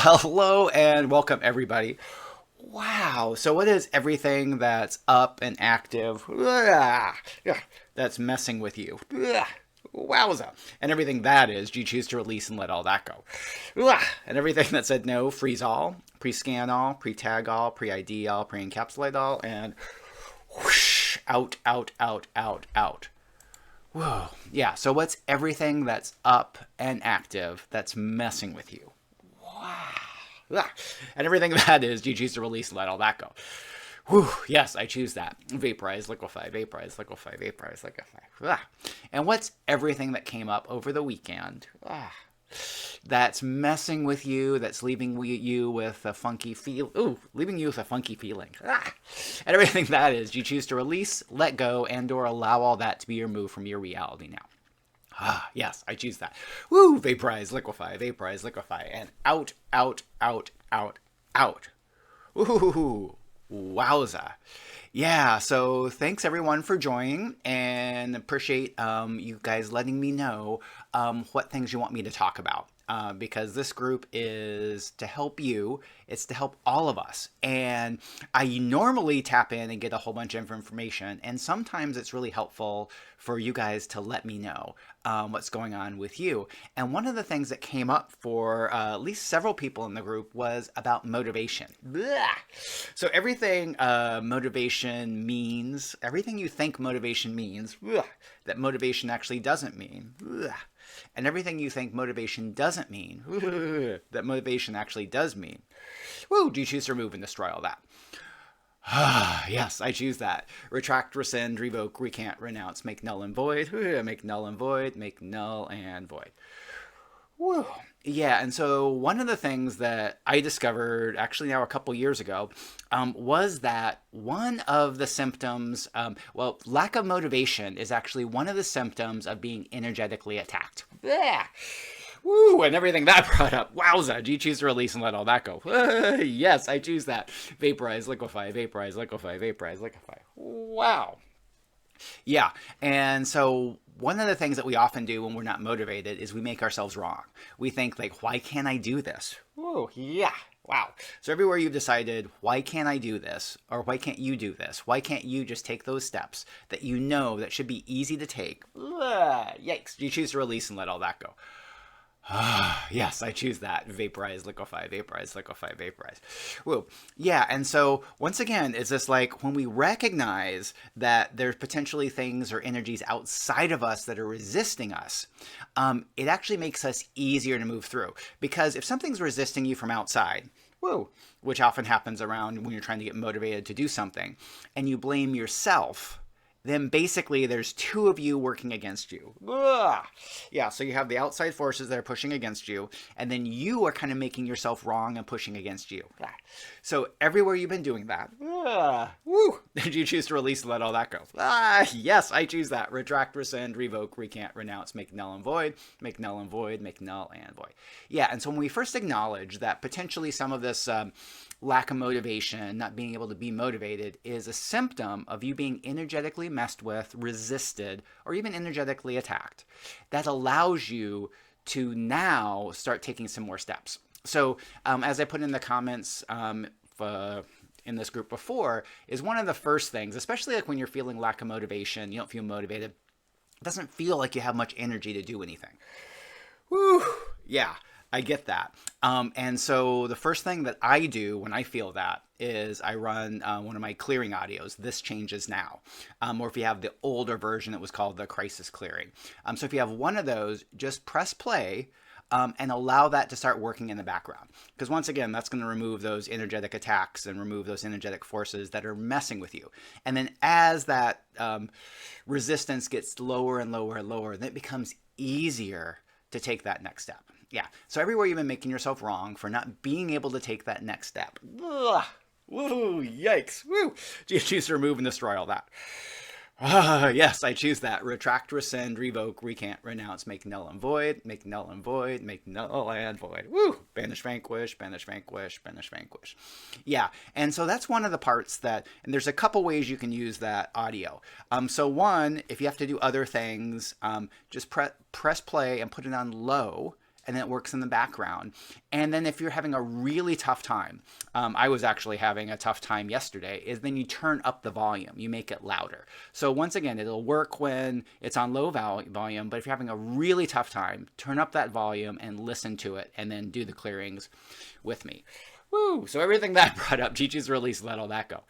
Hello and welcome, everybody. Wow, so what is everything that's up and active that's messing with you? Wowza. And everything that is, do you choose to release and let all that go? And everything that said no, freeze all, pre-scan all, pre-tag all, pre-ID all, pre-encapsulate all, and whoosh, out, out, out, out, out. Whoa. Yeah, so what's everything that's up and active that's messing with you? And everything that is, do you choose to release and let all that go? Whew, yes, I choose that. Vaporize, liquefy, vaporize, liquefy, vaporize, liquefy. And what's everything that came up over the weekend that's messing with you, that's leaving you with a funky feel? Ooh, leaving you with a funky feeling. And everything that is, do you choose to release, let go, and/or allow all that to be removed from your reality now? Yes, I choose that. Woo! Vaporize, liquefy, and out, out, out, out, out. Ooh, wowza. Yeah, so thanks everyone for joining and appreciate you guys letting me know what things you want me to talk about. Because this group is to help you, it's to help all of us. And I normally tap in and get a whole bunch of information, and sometimes it's really helpful for you guys to let me know what's going on with you. And one of the things that came up for at least several people in the group was about motivation. Blah. So everything motivation means, everything you think motivation means, that motivation actually doesn't mean. And everything you think motivation doesn't mean, that motivation actually does mean. Woo, do you choose to remove and destroy all that? Yes, I choose that. Retract, rescind, revoke, recant, renounce, make null and void, make null and void, make null and void. Woo. Yeah, and so one of the things that I discovered actually now a couple years ago was that one of the symptoms, lack of motivation is actually one of the symptoms of being energetically attacked. Yeah. Woo, and everything that brought up. Wowza, do you choose to release and let all that go? Yes, I choose that. Vaporize, liquefy, vaporize, liquefy, vaporize, liquefy. Wow. Yeah, and so one of the things that we often do when we're not motivated is we make ourselves wrong. We think like, why can't I do this? Oh, yeah. Wow. So everywhere you've decided, why can't I do this? Or why can't you do this? Why can't you just take those steps that you know that should be easy to take? Yikes. You choose to release and let all that go. Yes, I choose that. Vaporize, liquefy, vaporize, liquefy, vaporize. Whoa. Yeah, and so once again, it's just like when we recognize that there's potentially things or energies outside of us that are resisting us, it actually makes us easier to move through. Because if something's resisting you from outside, whoa, which often happens around when you're trying to get motivated to do something, and you blame yourself, then basically there's two of you working against you. Ugh. Yeah, so you have the outside forces that are pushing against you, and then you are kind of making yourself wrong and pushing against you. So everywhere you've been doing that, woo, did you choose to release and let all that go? Yes, I choose that. Retract, rescind, revoke, recant, renounce, make null and void, make null and void, make null and void. Yeah, and so when we first acknowledge that potentially some of this lack of motivation, not being able to be motivated, is a symptom of you being energetically messed with, resisted, or even energetically attacked, that allows you to now start taking some more steps. So as I put in the comments in this group before, is one of the first things, especially like when you're feeling lack of motivation, you don't feel motivated, it doesn't feel like you have much energy to do anything. Whew, yeah. I get that. And so the first thing that I do when I feel that is I run one of my clearing audios, This Changes Now. Or if you have the older version, it was called the Crisis Clearing. So if you have one of those, just press play and allow that to start working in the background. Because once again, that's going to remove those energetic attacks and remove those energetic forces that are messing with you. And then as that resistance gets lower and lower and lower, then it becomes easier to take that next step. Yeah, so everywhere you've been making yourself wrong for not being able to take that next step. Ugh. Woo, yikes. Woo. Do you choose to remove and destroy all that? Yes, I choose that. Retract, rescind, revoke, recant, renounce, make null and void, make null and void, make null and void. Woo! Banish, vanquish, banish, vanquish, banish, vanquish. Yeah, and so that's one of the parts that, and there's a couple ways you can use that audio. So one, if you have to do other things, just press play and put it on low, and then it works in the background. And then if you're having a really tough time, I was actually having a tough time yesterday, is then you turn up the volume, you make it louder. So once again, it'll work when it's on low volume, but if you're having a really tough time, turn up that volume and listen to it, and then do the clearings with me. Woo! So everything that I brought up, Chi-Chi's release, let all that go.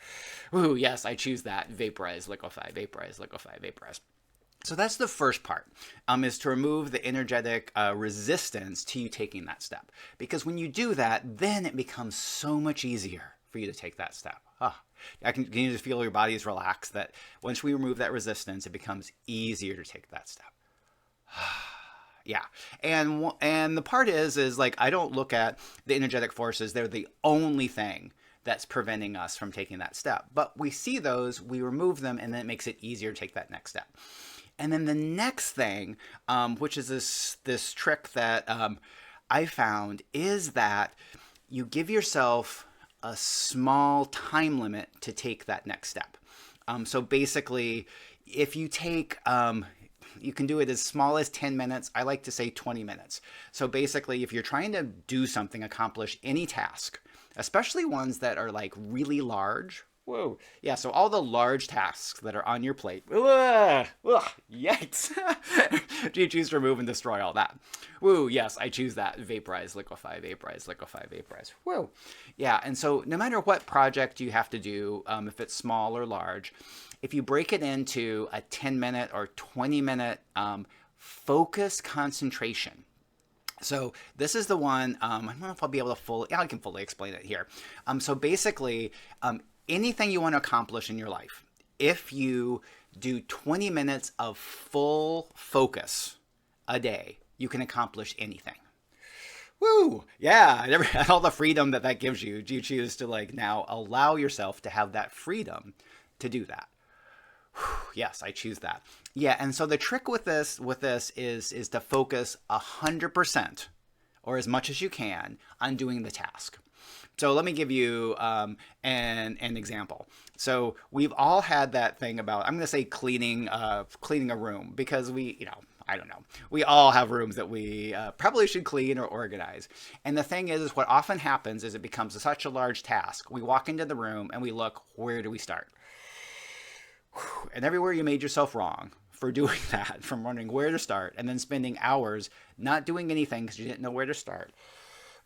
Woo! Yes, I choose that. Vaporize, liquefy, vaporize, liquefy, vaporize. So that's the first part, is to remove the energetic resistance to you taking that step. Because when you do that, then it becomes so much easier for you to take that step. Can you just feel your body is relaxed, that once we remove that resistance, it becomes easier to take that step. Yeah. And the part is like, I don't look at the energetic forces. They're the only thing that's preventing us from taking that step. But we see those, we remove them, and then it makes it easier to take that next step. And then the next thing, which is this trick that I found, is that you give yourself a small time limit to take that next step. So basically, if you take, you can do it as small as 10 minutes. I like to say 20 minutes. So basically, if you're trying to do something, accomplish any task, especially ones that are like really large. Whoa. Yeah, so all the large tasks that are on your plate. Ugh, yikes. Do you choose to remove and destroy all that? Woo, yes, I choose that. Vaporize, liquefy, vaporize, liquefy, vaporize. Whoa. Yeah, and so no matter what project you have to do, if it's small or large, if you break it into a 10-minute or 20-minute focused concentration. So this is the one, I don't know if I'll be able to I can fully explain it here. So basically, anything you want to accomplish in your life, if you do 20 minutes of full focus a day, you can accomplish anything. Woo! Yeah, all the freedom that gives you, do you choose to like now allow yourself to have that freedom to do that? Yes, I choose that. Yeah, and so the trick with this is to focus 100% or as much as you can on doing the task. So let me give you an example. So we've all had that thing about, I'm going to say cleaning a room, because I don't know. We all have rooms that we probably should clean or organize. And the thing is what often happens is it becomes such a large task. We walk into the room and we look, where do we start? And everywhere you made yourself wrong for doing that, from wondering where to start and then spending hours not doing anything because you didn't know where to start.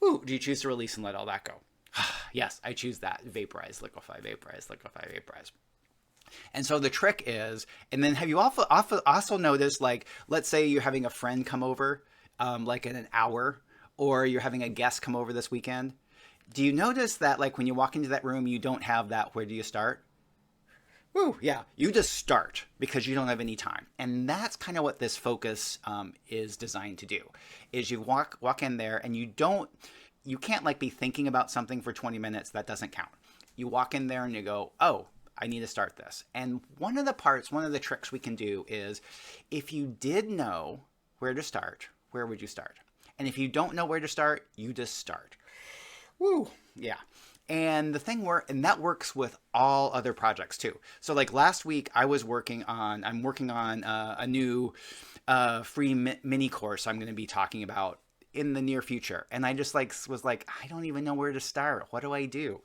Ooh, do you choose to release and let all that go? Yes, I choose that. Vaporize, liquefy, vaporize, liquefy, vaporize. And so the trick is, and then have you also noticed, like, let's say you're having a friend come over, like in an hour, or you're having a guest come over this weekend. Do you notice that, like, when you walk into that room, you don't have that, where do you start? Woo, yeah, you just start because you don't have any time. And that's kind of what this focus is designed to do, is you walk in there and you can't like be thinking about something for 20 minutes. That doesn't count. You walk in there and you go, oh, I need to start this. And one of the tricks we can do is, if you did know where to start, where would you start? And if you don't know where to start, you just start. Woo, yeah. And that works with all other projects too. So like last week, I'm working on a new free mini course I'm going to be talking about in the near future. And I just was like, I don't even know where to start. What do I do?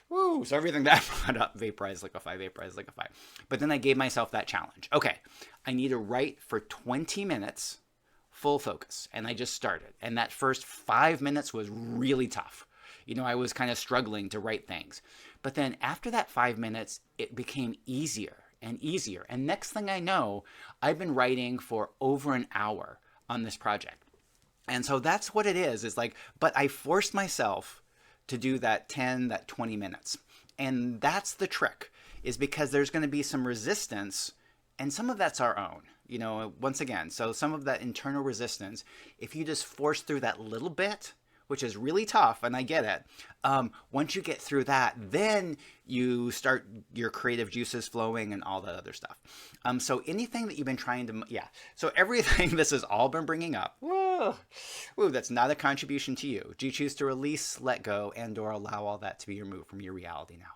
Woo! So everything that I brought up, vaporize, liquefy, vaporize, liquefy. But then I gave myself that challenge. Okay, I need to write for 20 minutes, full focus. And I just started. And that first 5 minutes was really tough. I was kind of struggling to write things. But then after that 5 minutes, it became easier and easier. And next thing I know, I've been writing for over an hour on this project. And so that's what it is like, but I forced myself to do that 20 minutes. And that's the trick, is because there's going to be some resistance, and some of that's our own, once again. So some of that internal resistance, if you just force through that little bit, which is really tough, and I get it. Once you get through that, then you start your creative juices flowing and all that other stuff. So anything that you've been trying to, so everything this has all been bringing up, woo, that's not a contribution to you. Do you choose to release, let go, and or allow all that to be removed from your reality now?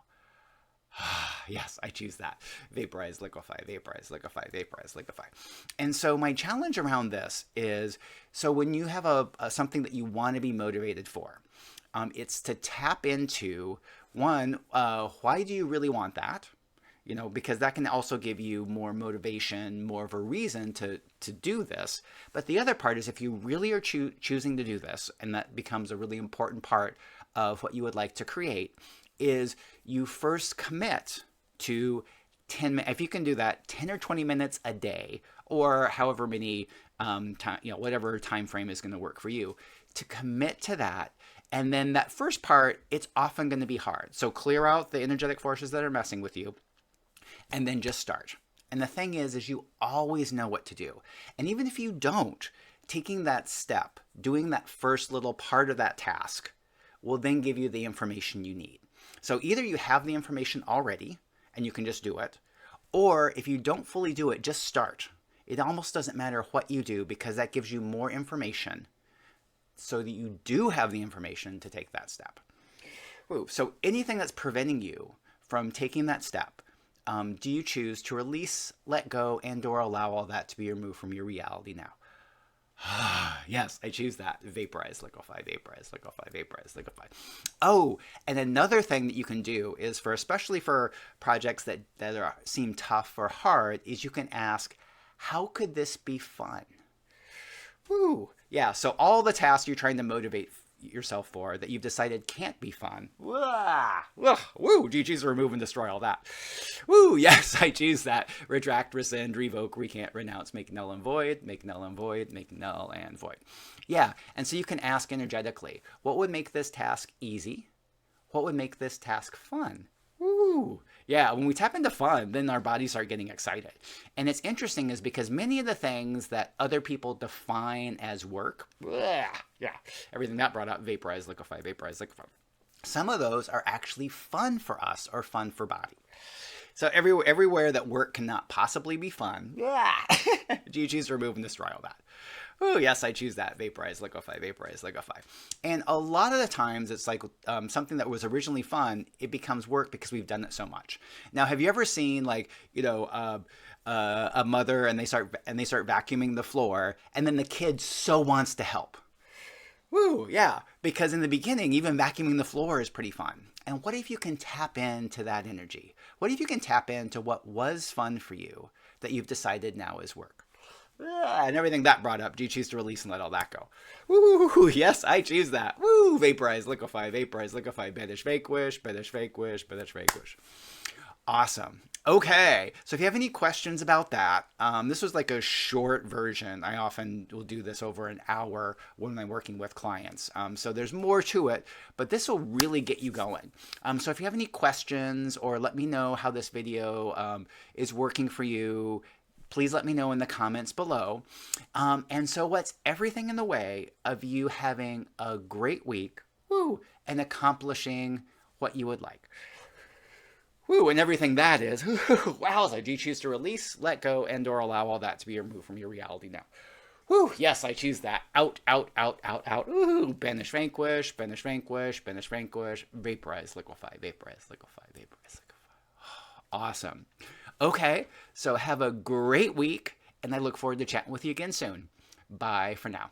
Yes, I choose that. Vaporize, liquefy, vaporize, liquefy, vaporize, liquefy. And so my challenge around this is, so when you have a something that you want to be motivated for, it's to tap into one, why do you really want that? You know, because that can also give you more motivation, more of a reason to do this. But the other part is, if you really are choosing to do this, and that becomes a really important part of what you would like to create, is you first commit to 10 minutes. If you can do that, 10 or 20 minutes a day, or however many time, whatever time frame is going to work for you, to commit to that. And then that first part, it's often going to be hard. So clear out the energetic forces that are messing with you, and then just start. And the thing is you always know what to do. And even if you don't, taking that step, doing that first little part of that task, will then give you the information you need. So either you have the information already and you can just do it, or if you don't fully do it, just start. It almost doesn't matter what you do, because that gives you more information so that you do have the information to take that step. Ooh, so anything that's preventing you from taking that step, do you choose to release, let go, and or allow all that to be removed from your reality now? Yes, I choose that. Vaporize, liquefy, vaporize, liquefy, vaporize, liquefy. Oh, and another thing that you can do is, especially for projects that seem tough or hard, is you can ask, how could this be fun? Woo! Yeah, so all the tasks you're trying to motivate yourself for that you've decided can't be fun. Woo! GG's remove and destroy all that. Woo! Yes, I choose that. Retract, rescind, revoke, recant, renounce, make null and void, make null and void, make null and void. Yeah, and so you can ask energetically, what would make this task easy? What would make this task fun? Woo! Yeah, when we tap into fun, then our bodies start getting excited. And it's interesting is because many of the things that other people define as work, everything that brought up, vaporize, liquefy, vaporize, liquefy, some of those are actually fun for us or fun for body. So everywhere that work cannot possibly be fun, GG's remove and destroy all that. Oh, yes, I choose that. Vaporize, liquefy, vaporize, liquefy. And a lot of the times it's like something that was originally fun, it becomes work because we've done it so much. Now, have you ever seen a mother and they start vacuuming the floor, and then the kid so wants to help? Woo, yeah, because in the beginning, even vacuuming the floor is pretty fun. And what if you can tap into that energy? What if you can tap into what was fun for you that you've decided now is work? And everything that brought up, do you choose to release and let all that go? Woo, yes, I choose that. Woo, vaporize, liquefy, banish, vanquish, banish, vanquish, banish, vanquish. Awesome. Okay, so if you have any questions about that, this was like a short version. I often will do this over an hour when I'm working with clients. So there's more to it, but this will really get you going. So if you have any questions, or let me know how this video is working for you, please let me know in the comments below. And so what's everything in the way of you having a great week, and accomplishing what you would like? And everything that is, wowza, do you choose to release, let go, and or allow all that to be removed from your reality now? Yes, I choose that. Out, out, out, out, out. Banish, vanquish, banish, vanquish, banish, vanquish, vaporize, liquefy, vaporize, liquefy, vaporize, liquefy. Awesome. Okay, so have a great week, and I look forward to chatting with you again soon. Bye for now.